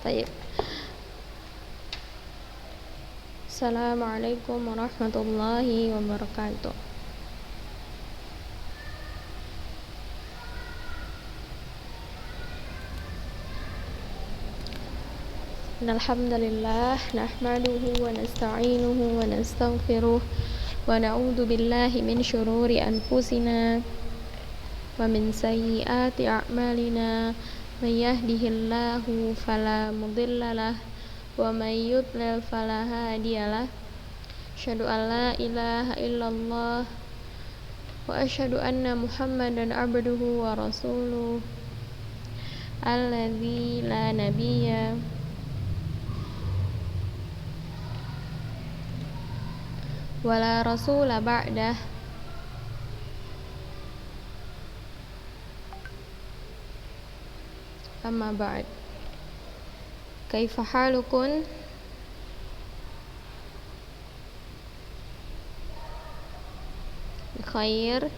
Baik. Assalamualaikum warahmatullahi wabarakatuh. Alhamdulillah nahmaduhu wa nasta'inuhu wa nastaghfiruh wa na'udzu billahi min syururi anfusina wa min sayyiati a'malina may yahdihillahu fala mudhillalah wa may yudlil fala hadiyalah. Asyhadu an la ilaha illallah wa asyhadu anna Muhammadan abduhu wa rasuluh alladzi la nabiyya wala rasula ba'dah. Amma ba'd. Kaifa halukun? Bikhair.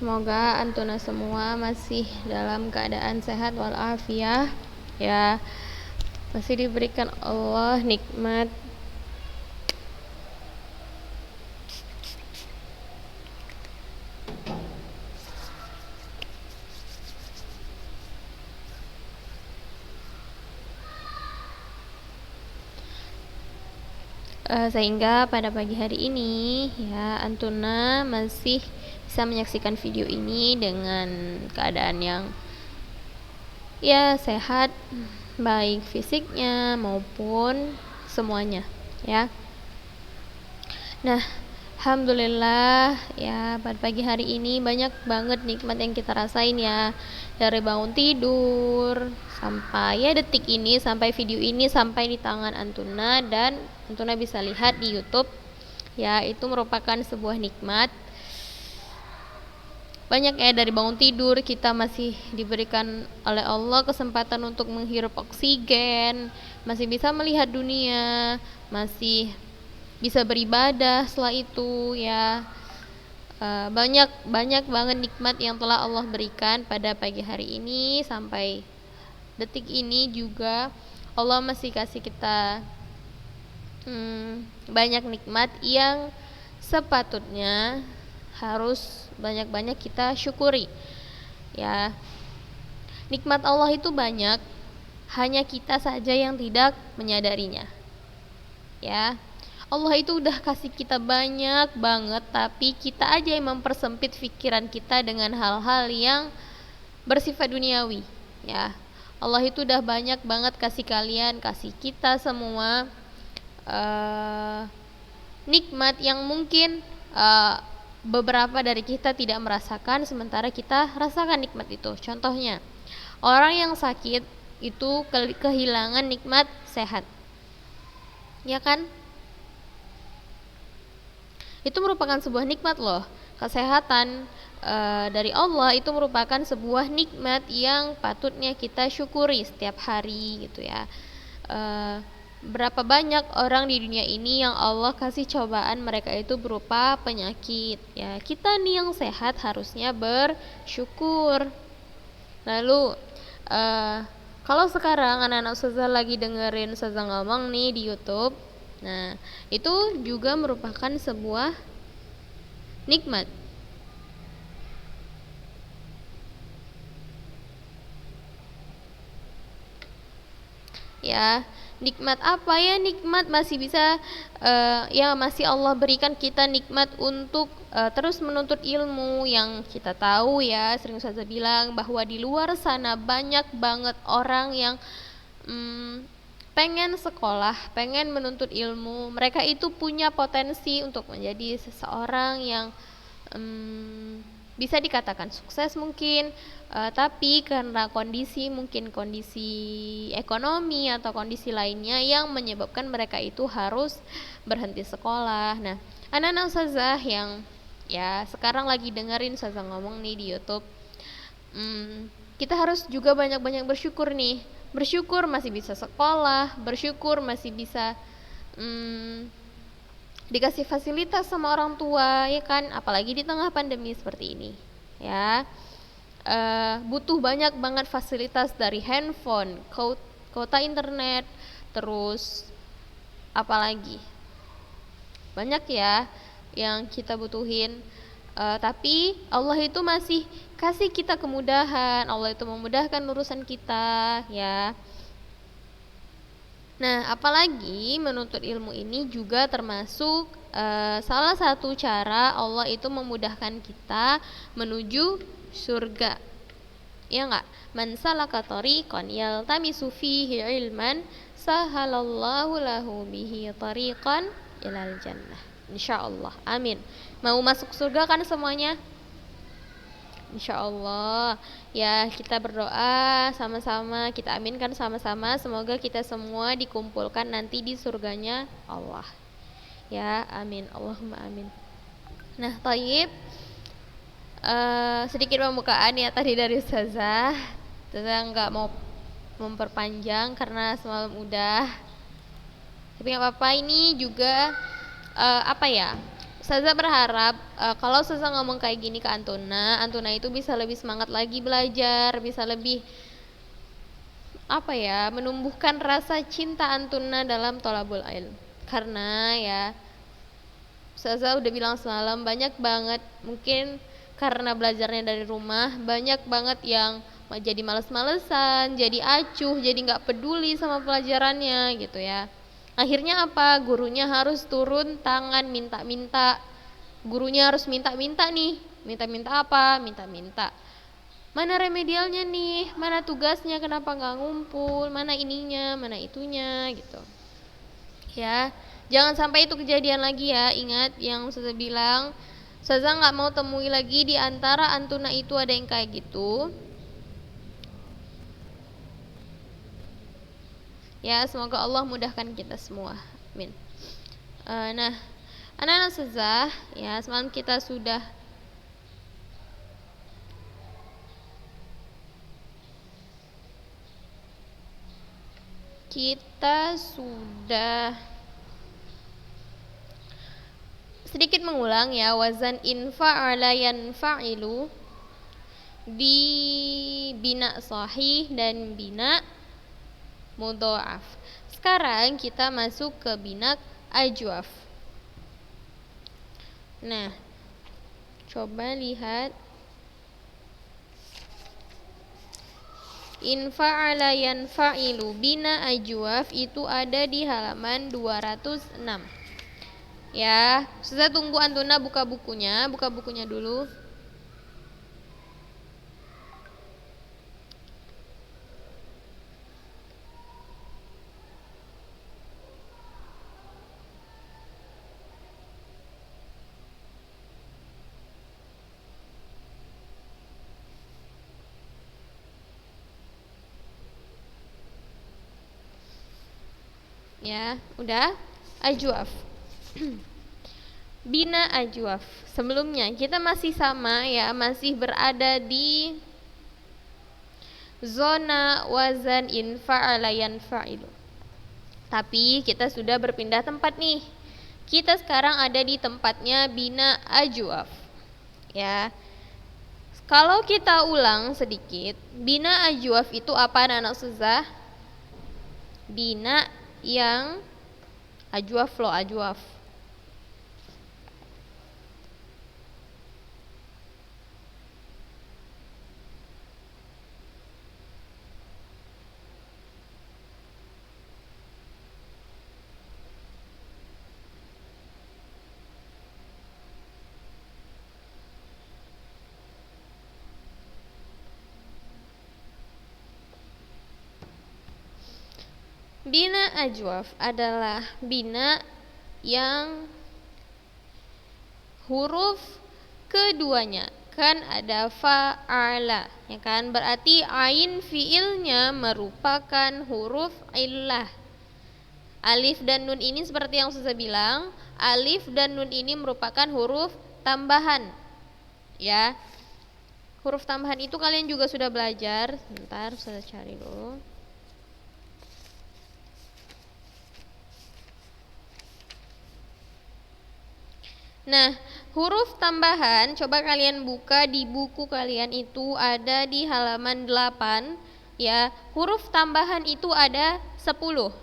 Semoga antuna semua masih dalam keadaan sehat walafiat ya, masih diberikan Allah nikmat sehingga pada pagi hari ini ya antuna masih bisa menyaksikan video ini dengan keadaan yang ya sehat, baik fisiknya maupun semuanya ya. Nah, alhamdulillah ya pada pagi hari ini banyak banget nikmat yang kita rasain ya, dari bangun tidur sampai ya detik ini, sampai video ini sampai di tangan antuna dan antuna bisa lihat di YouTube ya, itu merupakan sebuah nikmat. Banyak ya, dari bangun tidur kita masih diberikan oleh Allah kesempatan untuk menghirup oksigen, masih bisa melihat dunia, masih bisa beribadah setelah itu ya. Banyak banget nikmat yang telah Allah berikan pada pagi hari ini sampai detik ini juga Allah masih kasih kita banyak nikmat yang sepatutnya harus banyak-banyak kita syukuri ya. Nikmat Allah itu banyak, hanya kita saja yang tidak menyadarinya ya. Allah itu udah kasih kita banyak banget, tapi kita aja yang mempersempit pikiran kita dengan hal-hal yang bersifat duniawi ya. Allah itu udah banyak banget kasih kalian, kasih kita semua nikmat yang mungkin beberapa dari kita tidak merasakan, sementara kita rasakan nikmat itu. Contohnya, orang yang sakit itu kehilangan nikmat sehat, ya kan? Itu merupakan sebuah nikmat loh. Kesehatan dari Allah itu merupakan sebuah nikmat yang patutnya kita syukuri setiap hari gitu ya. Berapa banyak orang di dunia ini yang Allah kasih cobaan mereka itu berupa penyakit ya. Kita nih yang sehat harusnya bersyukur. Lalu kalau sekarang anak-anak ustazah lagi dengerin ustazah ngomong nih di YouTube, nah itu juga merupakan sebuah nikmat ya. Nikmat apa ya? Nikmat masih bisa ya masih Allah berikan kita nikmat untuk terus menuntut ilmu. Yang kita tahu ya, sering Ustazah bilang bahwa di luar sana banyak banget orang yang pengen sekolah, pengen menuntut ilmu. Mereka itu punya potensi untuk menjadi seseorang yang bisa dikatakan sukses mungkin, tapi karena mungkin kondisi ekonomi atau kondisi lainnya yang menyebabkan mereka itu harus berhenti sekolah. Nah, anak-anak ustazah yang ya. Sekarang lagi dengerin Ustazah ngomong nih di YouTube. Kita harus juga banyak-banyak bersyukur nih. Bersyukur masih bisa sekolah, bersyukur masih bisa dikasih fasilitas sama orang tua, ya kan? Apalagi di tengah pandemi seperti ini, ya. Butuh banyak banget fasilitas dari handphone, kuota internet, terus apalagi banyak ya yang kita butuhin. Tapi Allah itu masih kasih kita kemudahan, Allah itu memudahkan urusan kita, ya. Nah, apalagi menuntut ilmu ini juga termasuk salah satu cara Allah itu memudahkan kita menuju surga. Ya enggak? Man salaka tariqan yaltamisu fihi ilman sahalallahu lahu bihi tariqan ilal jannah. Insyaallah. Amin. Mau masuk surga kan semuanya? Insyaallah. Ya, kita berdoa sama-sama, kita aminkan sama-sama, semoga kita semua dikumpulkan nanti di surganya Allah. Ya, amin. Allahumma amin. Nah, thayyib. Sedikit pembukaan ya tadi dari Ustazah. Ustazah nggak mau memperpanjang karena semalam udah. Tapi nggak apa-apa, ini juga apa ya? Ustazah berharap kalau Ustazah ngomong kayak gini ke Antuna itu bisa lebih semangat lagi belajar, bisa lebih apa ya, menumbuhkan rasa cinta Antuna dalam thalabul ilm. Karena ya Ustazah udah bilang semalam, banyak banget mungkin karena belajarnya dari rumah, banyak banget yang jadi males-malesan, jadi acuh, jadi nggak peduli sama pelajarannya gitu ya. Akhirnya apa? Gurunya harus turun tangan minta-minta. Gurunya harus minta-minta nih. Minta-minta apa? Minta-minta. Mana remedialnya nih? Mana tugasnya? Kenapa nggak ngumpul? Mana ininya? Mana itunya? Gitu. Ya, jangan sampai itu kejadian lagi ya. Ingat yang Ustazah bilang, Ustazah nggak mau temui lagi di antara Antuna itu ada yang kayak gitu. Ya, semoga Allah mudahkan kita semua. Amin. Nah, anak-anak Ustazah, ya semalam kita sudah sedikit mengulang ya, wazan infa'ala yanfa'ilu di bina sahih dan bina mudha'af. Sekarang kita masuk ke bina ajwaf. Nah, coba lihat infa'ala yanfa'ilu bina ajwaf itu ada di halaman 206. Ya, Ustazah tunggu Antuna buka bukunya dulu. Ya, udah. Ajwaf. Bina ajwaf. Sebelumnya kita masih sama ya, masih berada di zona wazan infa'ala yanfa'ilu. Tapi kita sudah berpindah tempat nih. Kita sekarang ada di tempatnya bina ajwaf. Ya. Kalau kita ulang sedikit, bina ajwaf itu apa anak Ustazah? Bina yang ajwaf loh, ajwaf. Bina ajwaf adalah bina yang huruf keduanya kan ada fa'ala, ya kan? Berarti ain fiilnya merupakan huruf illah. Alif dan nun ini seperti yang saya bilang, alif dan nun ini merupakan huruf tambahan. Ya. Huruf tambahan itu kalian juga sudah belajar. Sebentar, saya cari dulu. Nah, huruf tambahan coba kalian buka di buku kalian, itu ada di halaman 8 ya. Huruf tambahan itu ada 10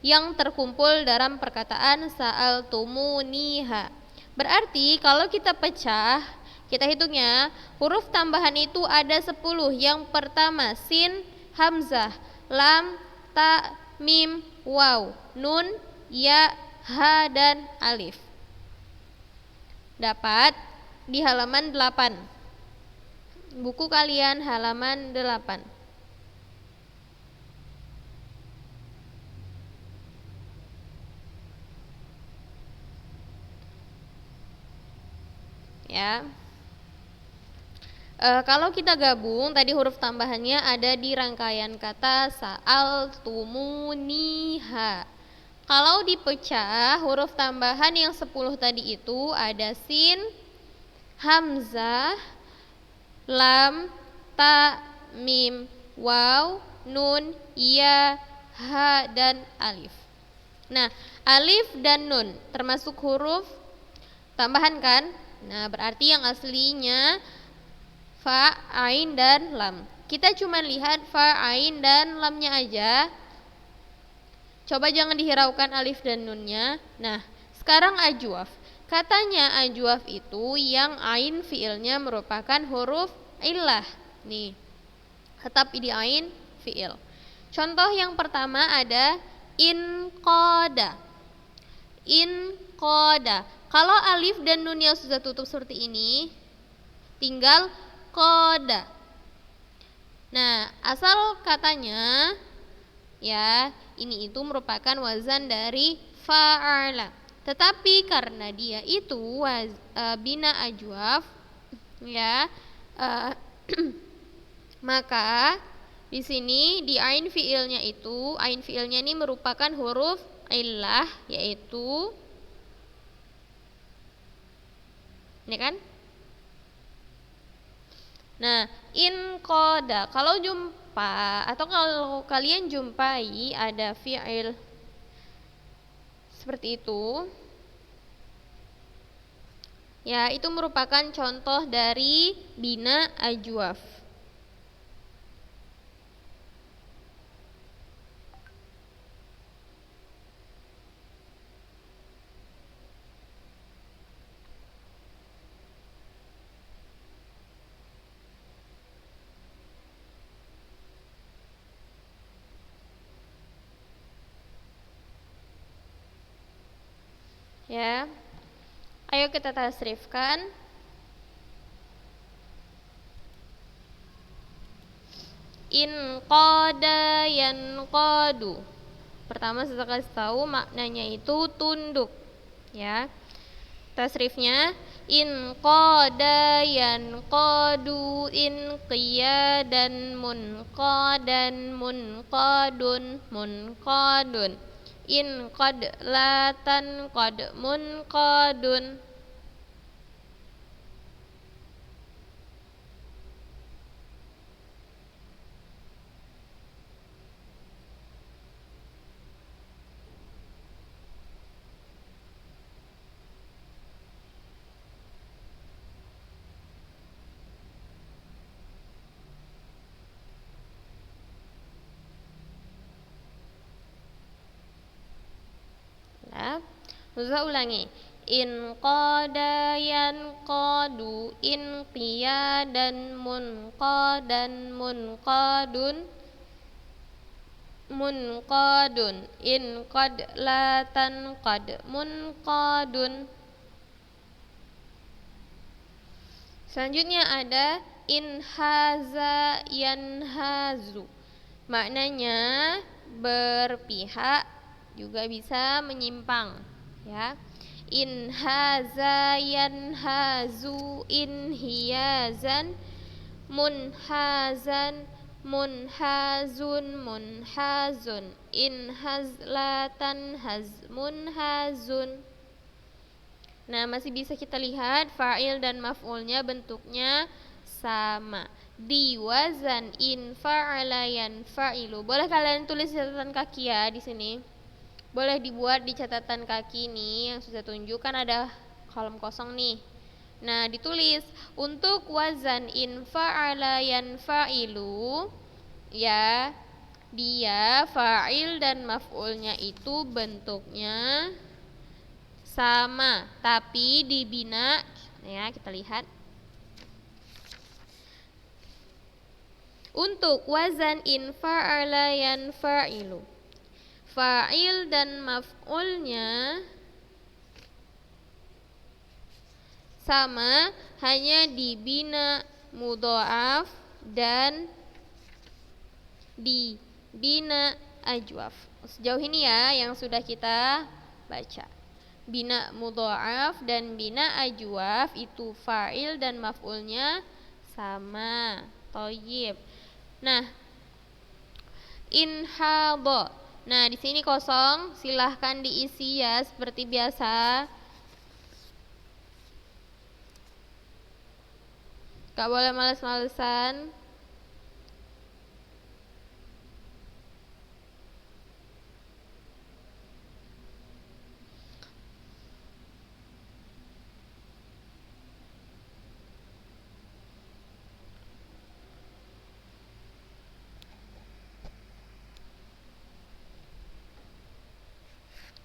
yang terkumpul dalam perkataan sa'altumuniha. Berarti kalau kita pecah, kita hitungnya, huruf tambahan itu ada 10. Yang pertama sin, hamzah, lam, ta, mim, waw, nun, ya, ha, dan alif. Dapat di halaman 8. Buku kalian halaman 8. Ya. Kalau kita gabung, tadi huruf tambahannya ada di rangkaian kata sa'altumuniha. Kalau dipecah, huruf tambahan yang 10 tadi itu ada sin, hamzah, lam, ta, mim, waw, nun, ya, ha, dan alif. Nah, alif dan nun termasuk huruf tambahan kan? Nah, berarti yang aslinya fa, ain, dan lam. Kita cuma lihat fa, ain, dan lamnya aja. Coba jangan dihiraukan alif dan nunnya. Nah, sekarang ajwaf. Katanya ajwaf itu yang ain fiilnya merupakan huruf illah. Nih, tetap di ain fiil. Contoh yang pertama ada inqada. Inqada. Kalau alif dan nun yang sudah tutup seperti ini, tinggal qada. Nah, asal katanya ya, ini itu merupakan wazan dari fa'ala. Tetapi karena dia itu bina ajwaf ya, maka di sini di ain fiilnya itu, ain fiilnya ini merupakan huruf illah, yaitu ini kan? Nah, in qada, kalau jumpa atau kalau kalian jumpai ada fi'il seperti itu, ya, itu merupakan contoh dari bina ajwaf. Ya. Ayo kita tasrifkan. In qada yanqadu. Pertama saya kasih tahu maknanya itu tunduk, ya. Tasrifnya in qada yanqadu inqiyadan munqadan munqadun munqadun in qad latan qad munqadun. Ya. Saya ulangi. In qada yanqadu inqiyadan munqadan munqadun munqadun in qad latan qad munqadun. Selanjutnya ada inhaza yanhazu. Maknanya berpihak, juga bisa menyimpang, ya. Inhaza yanhazu inhiyazan munhazan munhazun munhazun inhazlatan hazmunhazun. Nah, masih bisa kita lihat fa'il dan maf'ulnya bentuknya sama. Di wazan in fa'ala yanfa'ilu. Boleh kalian tulis catatan kaki ya di sini. Boleh dibuat di catatan kaki nih yang sudah tunjuk, kan ada kolom kosong nih. Nah, ditulis untuk wazan in fa'ala yanfa'ilu ya, dia fa'il dan maf'ulnya itu bentuknya sama, tapi dibina ya, kita lihat. Untuk wazan in fa'ala yanfa'ilu, fa'il dan maf'ulnya sama, hanya dibina mudha'af dan dibina ajwaf. Sejauh ini ya yang sudah kita baca. Bina mudha'af dan bina ajwaf itu fa'il dan maf'ulnya sama. Thayyib. Nah, inhadha. Nah, di sini kosong, silahkan diisi ya seperti biasa. Gak boleh males-malesan.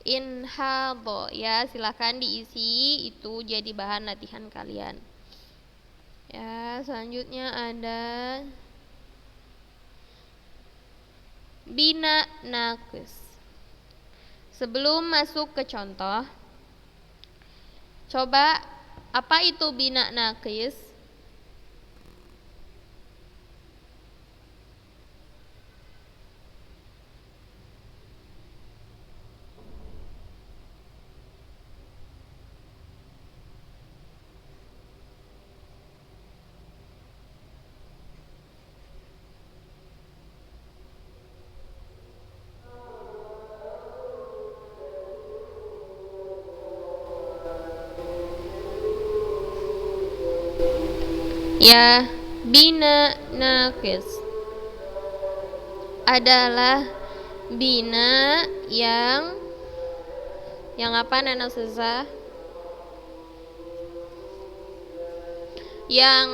Inhadha ya, silahkan diisi, itu jadi bahan latihan kalian. Ya, selanjutnya ada bina naqis. Sebelum masuk ke contoh, coba apa itu bina naqis? Ya, bina naqis adalah bina yang apa Nana Ustazah? Yang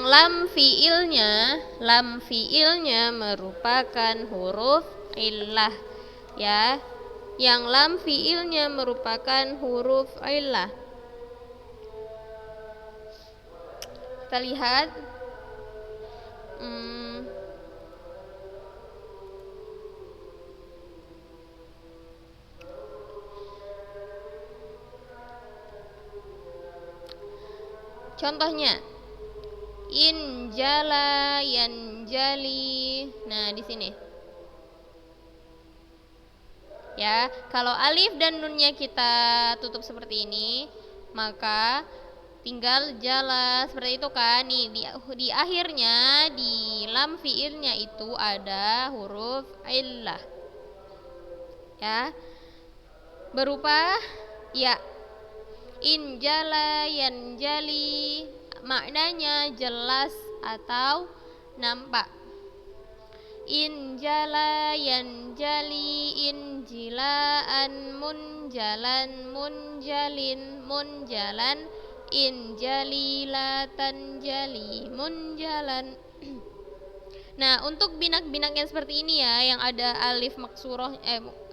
lam fiilnya merupakan huruf illah ya. Yang lam fiilnya merupakan huruf illah. Kita lihat. Contohnya injala, yanjali. Nah, di sini. Ya, kalau alif dan nunnya kita tutup seperti ini, maka tinggal jala seperti itu kan. Nih di akhirnya di lam fiilnya itu ada huruf illah. Ya. Berupa ya. Injala, yanjali, maknanya jelas atau nampak. Injala, yanjali, injilaan, munjalan, munjalin, munjalan, injalila, tanjali, munjalan. Nah, untuk binak-binak yang seperti ini ya, yang ada alif maksurah,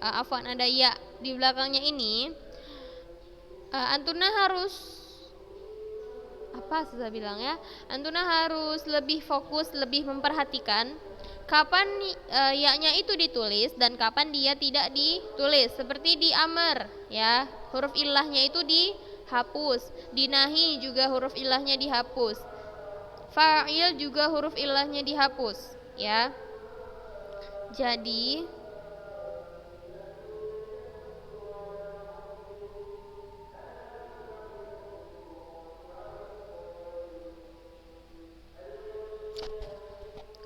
afwan, ada ya di belakangnya ini, Antuna harus apa saya bilang ya, Antuna harus lebih fokus, lebih memperhatikan kapan ya-nya itu ditulis dan kapan dia tidak ditulis. Seperti di amr ya, huruf ilahnya itu dihapus. Di nahi juga huruf ilahnya dihapus. Fa'il juga huruf ilahnya dihapus ya. Jadi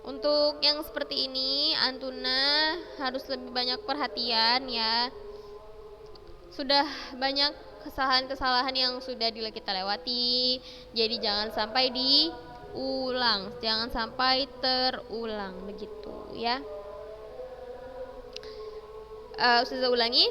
untuk yang seperti ini Antuna harus lebih banyak perhatian ya. Sudah banyak kesalahan-kesalahan yang sudah kita lewati. Jadi jangan sampai diulang, jangan sampai terulang begitu ya. Ustazah ulangi.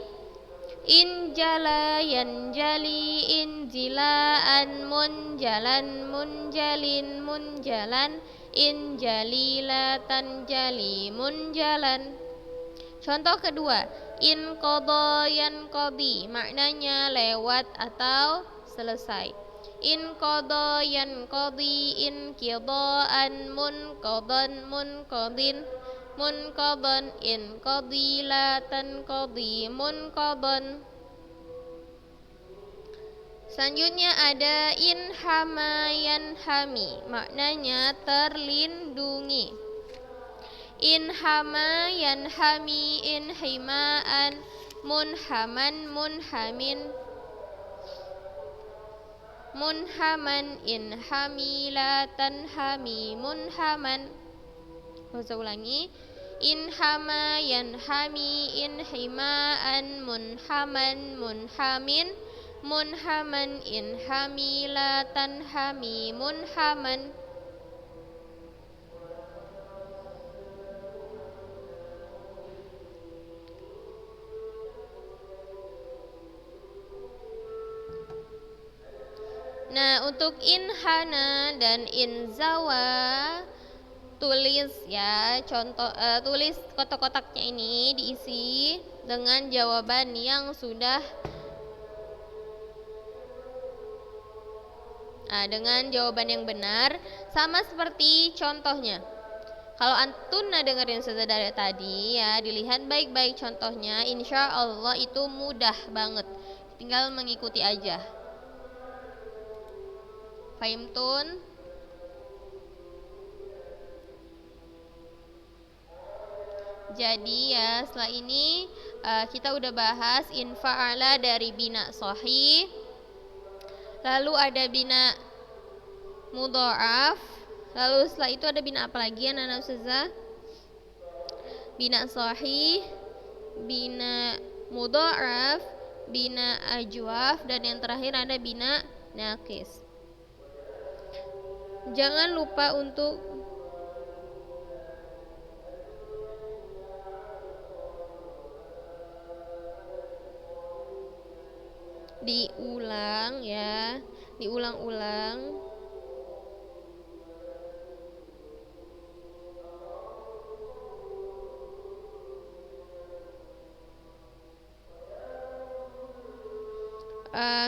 Injala yanjali injilaan munjalan munjalin munjalan injalila tanjali munjalan. Contoh kedua, in qadha yanqadi, maknanya lewat atau selesai. In qadha yanqadi inqidaan munqadan munqadin munqadan in qadila tanqadi munqadan. Selanjutnya ada in hama yanhami, maknanya terlindungi. In hama yanhami inhimaan munhaman munhamin munhaman inhamila tanhami munhaman. Saya ulangi. In hama yanhami inhimaan munhaman munhamin munhaman inhamila tanhami munhaman. Nah, untuk in hana dan in zawa tulis ya, contoh tulis kotak-kotaknya ini diisi dengan jawaban yang sudah dengan jawaban yang benar, sama seperti contohnya. Kalau antuna dengerin Ustazah dari tadi ya, dilihat baik-baik contohnya, insya Allah itu mudah banget, tinggal mengikuti aja. Fahimtun? Jadi ya, setelah ini kita udah bahas infa'ala dari bina sahih. Lalu ada bina mudha'af. Lalu setelah itu ada bina apa lagi ya Nana Ustazah? Bina sahih, bina mudha'af, bina ajwaf, dan yang terakhir ada bina naqis. Jangan lupa untuk diulang ya, diulang-ulang.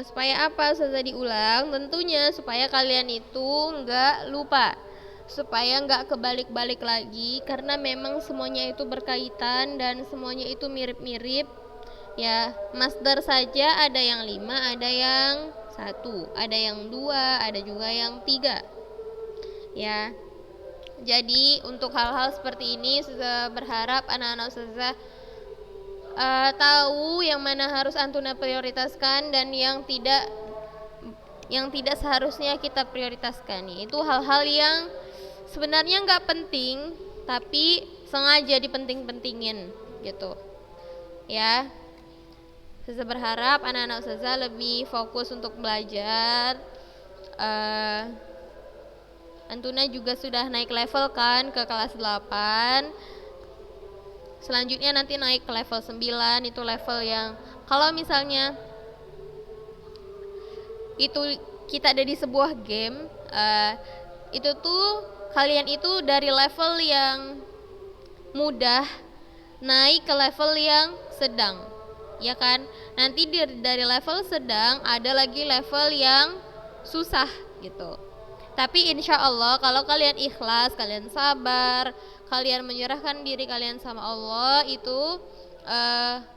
Supaya apa Ustazah diulang? Tentunya supaya kalian itu nggak lupa, supaya nggak kebalik-balik lagi, karena memang semuanya itu berkaitan dan semuanya itu mirip-mirip ya. Masdar saja ada yang 5, ada yang 1, ada yang 2, ada juga yang 3 ya. Jadi untuk hal-hal seperti ini Ustazah berharap anak-anak Ustazah tahu yang mana harus antuna prioritaskan dan yang tidak seharusnya kita prioritaskan. Itu hal-hal yang sebenarnya nggak penting tapi sengaja dipenting-pentingin gitu ya. Saya berharap anak-anak Ustazah lebih fokus untuk belajar. Antuna juga sudah naik level kan ke kelas 8. Selanjutnya nanti naik ke level 9, itu level yang kalau misalnya itu kita ada di sebuah game, itu tuh kalian itu dari level yang mudah naik ke level yang sedang, ya kan? Nanti dari level sedang ada lagi level yang susah gitu. Tapi insya Allah kalau kalian ikhlas, kalian sabar, kalian menyerahkan diri kalian sama Allah itu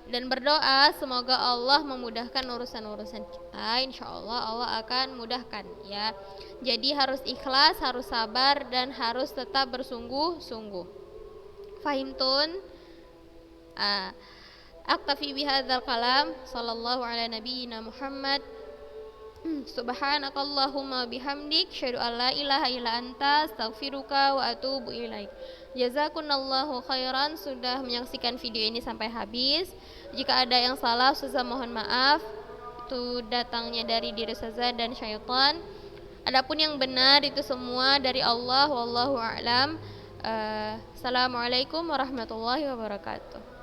dan berdoa semoga Allah memudahkan urusan-urusan kita, insya Allah Allah akan mudahkan ya. Jadi harus ikhlas, harus sabar, dan harus tetap bersungguh-sungguh. Fahimtun? Aktafi bihadzal kalam. Sallallahu ala nabiyyina Muhammad. Subhanakallahumma bihamdik, asyhadu an la ilaha illa anta, astaghfiruka wa atubu ilaik. Jazakumullahu khairan sudah menyaksikan video ini sampai habis. Jika ada yang salah, Ustazah mohon maaf. itu datangnya dari diri Ustazah dan syaitan. Adapun yang benar itu semua dari Allah, wallahu a'lam. Assalamualaikum warahmatullahi wabarakatuh.